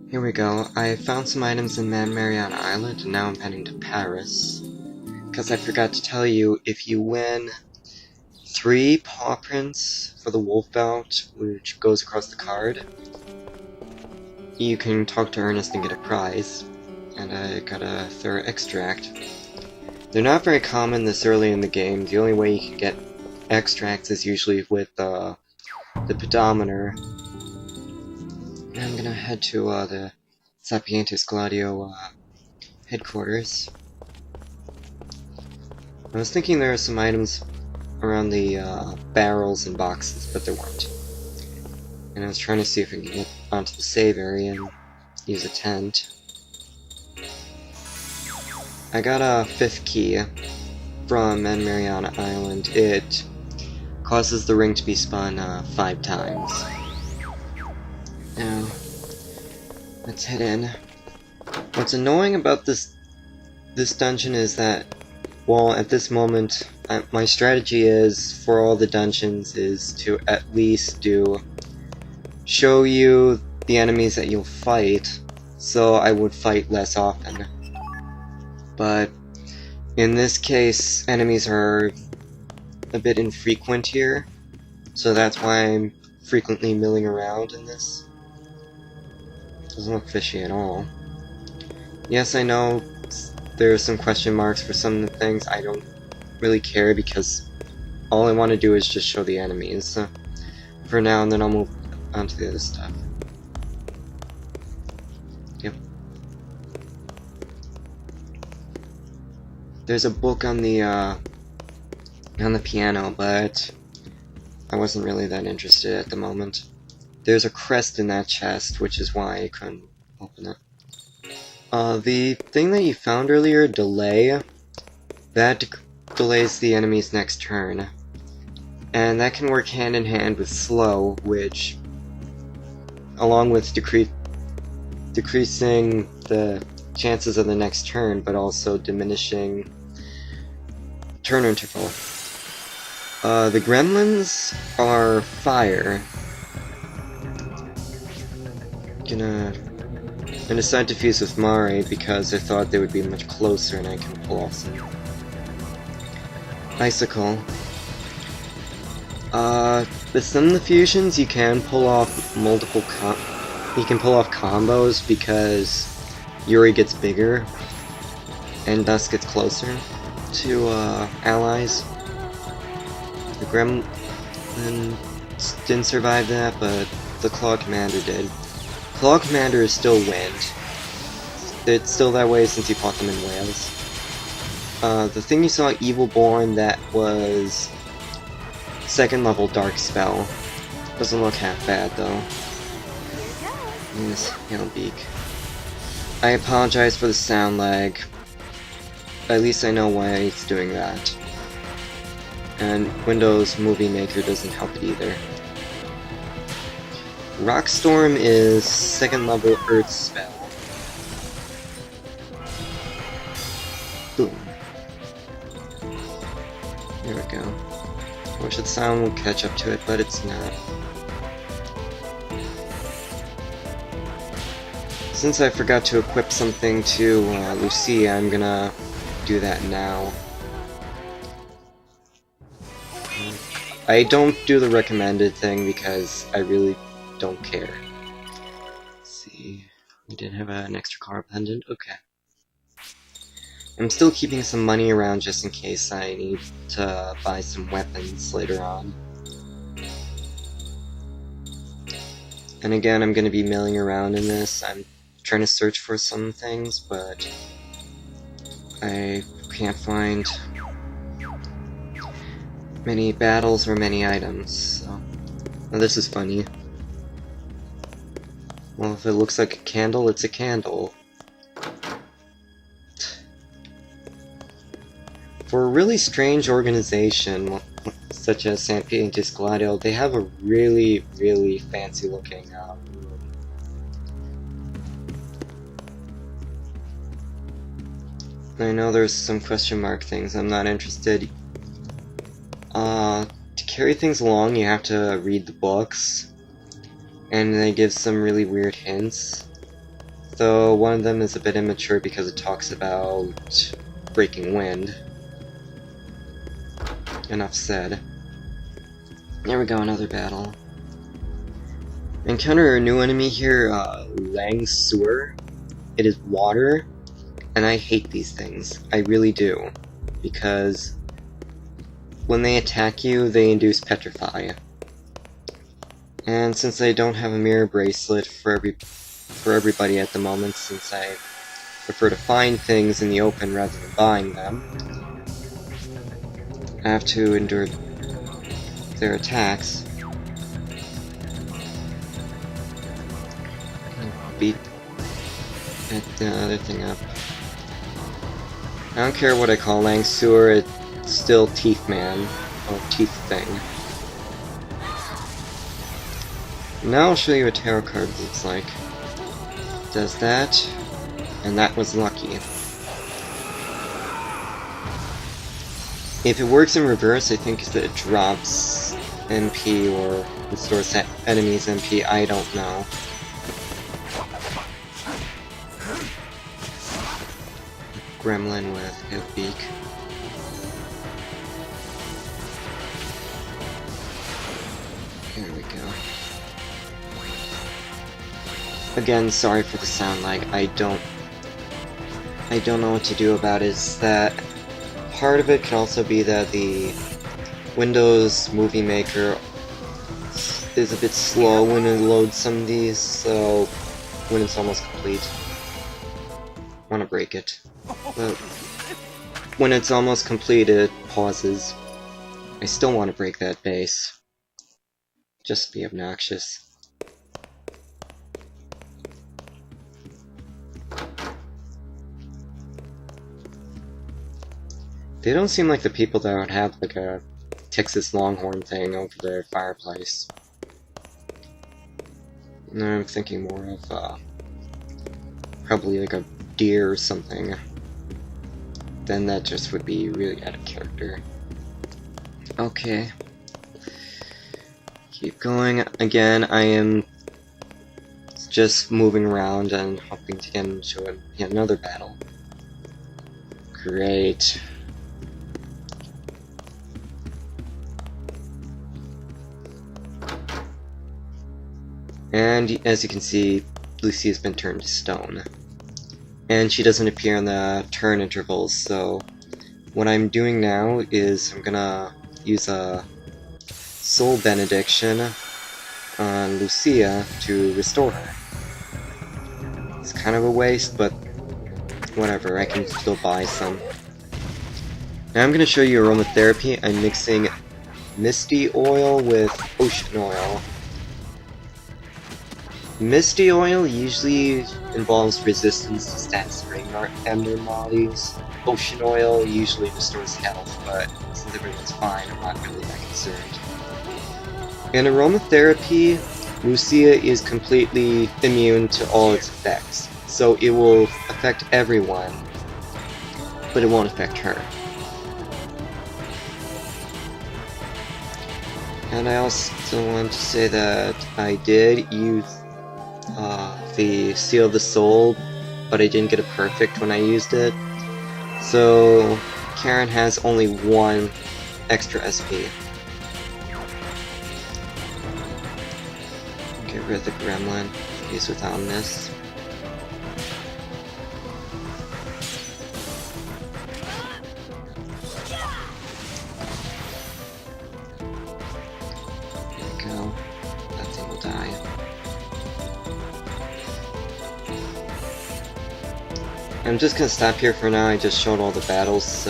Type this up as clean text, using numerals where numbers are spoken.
Here we go. I found some items in Mariana Island, and now I'm heading to Paris. Because I forgot to tell you, if you win 3 paw prints for the wolf bout, which goes across the card, you can talk to Ernest and get a prize. And I got a thorough extract. They're not very common this early in the game. The only way you can get extracts is usually with the pedometer. And I'm gonna head to the Sapientis Gladio headquarters. I was thinking there are some items around the barrels and boxes, but there weren't. And I was trying to see if I can get onto the save area and use a tent. I got a 5th key from Mariana Island. It causes the ring to be spun 5 times. Now, let's head in. What's annoying about this dungeon is that, well, at this moment, my strategy is, for all the dungeons, is to at least show you the enemies that you'll fight, so I would fight less often. But in this case, enemies are a bit infrequent here, so that's why I'm frequently milling around in this. Doesn't look fishy at all. Yes, I know there are some question marks for some of the things. I don't really care because all I want to do is just show the enemies for now, and then I'll move on to the other stuff. Yep. There's a book on the piano, but I wasn't really that interested at the moment. There's a crest in that chest, which is why I couldn't open it. The thing that you found earlier, delay, that delays the enemy's next turn. And that can work hand in hand with slow, which, along with decreasing the chances of the next turn, but also diminishing turn interval. The Gremlins are fire. I decided to fuse with Mari because I thought they would be much closer and I can pull off some icicle. With some of the fusions you can pull off combos because Yuri gets bigger and thus gets closer to allies. The Gremlin didn't survive that, but the Claw Commander did. Claw Commander is still wind. It's still that way since you fought them in Wales. The thing you saw, Evilborn, that was 2nd level Dark Spell. Doesn't look half bad though. And this Hailbeak. I apologize for the sound lag. At least I know why it's doing that. And Windows Movie Maker doesn't help it either. Rockstorm is 2nd level Earth Spell. Boom. There we go. I wish the sound would catch up to it, but it's not. Since I forgot to equip something to Lucia, I'm gonna do that now. I don't do the recommended thing because I really don't care. Let's see. We did have an extra car pendant. Okay. I'm still keeping some money around just in case I need to buy some weapons later on. And again, I'm going to be milling around in this. I'm trying to search for some things, but I can't find many battles or many items. So. Well, this is funny. Well, if it looks like a candle, it's a candle. For a really strange organization, such as Sapientis Gladio, they have a really, really fancy looking room. I know there's some question mark things I'm not interested. To carry things along, you have to read the books, and they give some really weird hints. Though one of them is a bit immature because it talks about breaking wind. Enough said. There we go, another battle. Encounter a new enemy here, Lang Sewer. It is water, and I hate these things. I really do. Because when they attack you, they induce petrify. And since I don't have a mirror bracelet for everybody at the moment, since I prefer to find things in the open rather than buying them, I have to endure their attacks. Beat the other thing up. I don't care what I call Lang Sewer, it's still Teeth Man, or Teeth Thing. Now I'll show you what tarot card looks like. Does that, and that was lucky. If it works in reverse, I think that it drops MP or restores enemies MP, I don't know. Gremlin with a beak. There we go. Again, sorry for the sound lag. I don't know what to do about it. Is that part of it could also be that the Windows Movie Maker is a bit slow when it loads some of these, so when it's almost complete, I want to break it. But when it's almost complete, it pauses. I still want to break that base. Just be obnoxious. They don't seem like the people that would have like a Texas Longhorn thing over their fireplace. No, I'm thinking more of probably like a deer or something. Then that just would be really out of character. Okay. Keep going. Again, I am just moving around and hoping to get into another battle. Great. And as you can see, Lucy has been turned to stone. And she doesn't appear in the turn intervals, so what I'm doing now is I'm gonna use a Soul Benediction on Lucia to restore her. It's kind of a waste, but whatever, I can still buy some. Now I'm gonna show you aromatherapy. I'm mixing Misty Oil with Ocean Oil. Misty Oil usually involves resistance to status ring abnormalities. Ocean Oil usually restores health, but since everything's fine, I'm not really that concerned. In aromatherapy, Lucia is completely immune to all its effects, so it will affect everyone, but it won't affect her. And I also want to say that I did use the Seal of the Soul, but I didn't get it perfect when I used it. So Karen has only one extra SP. Get rid of the Gremlin. Use with Omnis. There we go. That thing will die. I'm just gonna stop here for now. I just showed all the battles, so